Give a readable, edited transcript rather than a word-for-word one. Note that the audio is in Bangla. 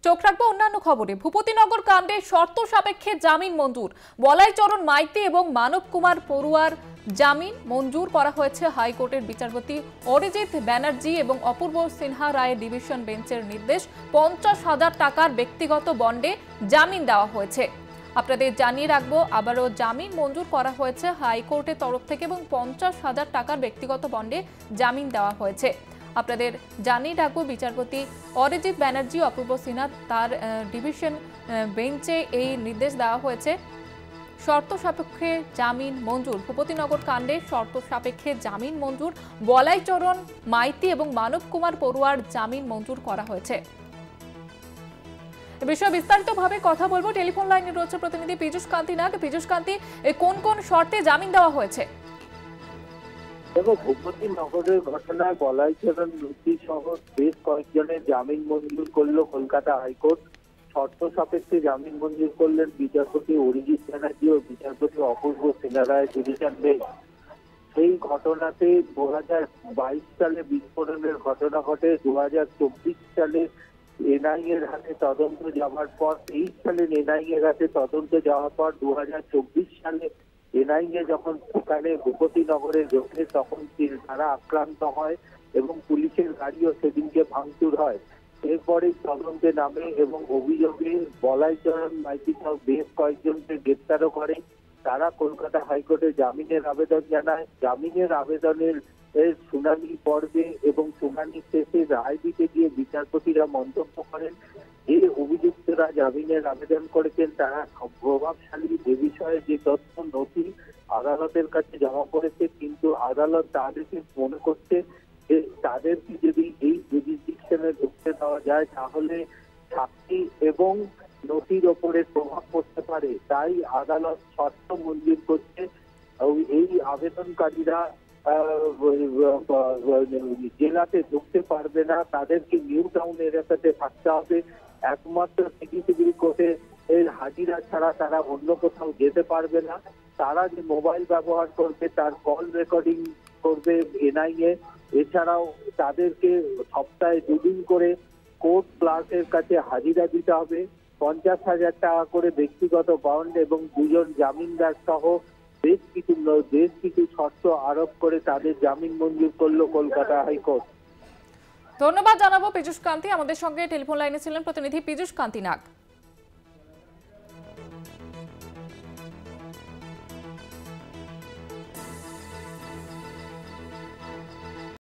চোখ রাখবো অন্যান্য খবরে। ভূপতিনগর কাণ্ডে শর্ত সাপেক্ষে জামিন মঞ্জুর। বলাইচরণ মাইতি এবং মানব কুমার পড়ুয়ার জামিন মঞ্জুর করা হয়েছে হাইকোর্টের বিচারপতি অরিজিৎ ব্যানার্জি এবং অপূর্ব সিনহা রায়ের ডিভিশন বেঞ্চের নির্দেশ। 50,000 টাকার ব্যক্তিগত বন্ডে জামিন দেওয়া হয়েছে। আপনাদের জানিয়ে রাখবো, আবারও জামিন মঞ্জুর করা হয়েছে হাইকোর্টের তরফ থেকে এবং 50,000 টাকার ব্যক্তিগত বন্ডে জামিন দেওয়া হয়েছে। আপনাদের জানিয়ে রাখবো, বিচারপতি অরিজিৎ ব্যানার্জি অপূর্ব সিনহা তার ডিভিশন বেঞ্চে এই নির্দেশ দেওয়া হয়েছে। শর্ত সাপেক্ষে জামিন মঞ্জুর। ভূপতিনগর কাণ্ডে শর্ত সাপেক্ষে জামিন মঞ্জুর। বলাইচরণ মাইতি এবং মানব কুমার পড়ুয়ার জামিন মঞ্জুর করা হয়েছে। এ বিষয়ে বিস্তারিতভাবে কথা বলবো। টেলিফোন লাইনে রয়েছে প্রতিনিধি পীযূষ কান্তি নাগ। পীযূষ কান্তি, কোন কোন শর্তে জামিন দেওয়া হয়েছে? দেখো, ভূপতিনগরের ঘটনায় বলাইচরণ নদী সহ বেশ কয়েকজনের জামিন মঞ্জুর করলো কলকাতা হাইকোর্ট। শর্ত সাপেক্ষে জামিন মঞ্জুর করলেন বিচারপতি অরিজিৎ ব্যানার্জি ও বিচারপতি অপূর্ব সিনহা রায় ডিভিশন বেঞ্চ। সেই ঘটনাতে 2022 সালে বিস্ফোরণের ঘটনা ঘটে। 2024 সালে এনআইএ এর হাতে তদন্ত যাওয়ার পর, 23 সালে এনআইএ এর হাতে তদন্ত যাওয়ার পর 2024 সালে এনআইএ যখন সেখানে ভূপতিনগরে ঢোকে তখন তারা আক্রান্ত হয় এবং পুলিশের গাড়িও সেদিনকে ভাঙচুর হয়। এরপরেই তদন্তে নামে এবং অভিযোগে বলাইচরণ মাইতি সহ বেশ কয়েকজনকে গ্রেপ্তারও করে। তারা কলকাতা হাইকোর্টে জামিনের আবেদন জানায়। জামিনের আবেদনের শুনানি পর্বে এবং শুনানি শেষে রায় দিতে গিয়ে বিচারপতিরা মন্তব্য করেন যে অভিযুক্তরা জামিনের আবেদন করেছেন তারা প্রভাবশালী এ বিষয়ে যে তথ্য নথি আদালতের কাছে জমা করেছে, কিন্তু আদালত তাদেরকে মনে করছে যে তাদেরকে যদি এই জুডিশিয়ালে ঢুকতে দেওয়া যায় তাহলে সাক্ষী এবং নথির ওপরে প্রভাব পড়তে পারে। তাই আদালত শর্ত মঞ্জুর করছে। এই আবেদনকারীরা জেলাতে ঢুকতে পারবে না, তাদেরকে নিউ টাউন এলাকাতে থাকতে হবে। একমাত্র সিভিল কোর্টে এর হাজিরা ছাড়া তারা অন্য কোথাও যেতে পারবে না। তারা যে মোবাইল ব্যবহার করবে তার কল রেকর্ডিং করবে এনআইএ। এছাড়াও তাদেরকে সপ্তাহে 2 দিন করে কোর্ট ক্লার্কের কাছে হাজিরা দিতে হবে। 50,000 টাকা করে ব্যক্তিগত বন্ড এবং 2 জন জামিনদার সহ বেশ কিছু শর্ত আরোপ করে তাদের জামিন মঞ্জুর করলো কলকাতা হাইকোর্ট। ধন্যবাদ জানাবো পীযূষ কান্তি। আমাদের সঙ্গে টেলিফোন লাইনে ছিলেন প্রতিনিধি পীযূষ কান্তি নাগ।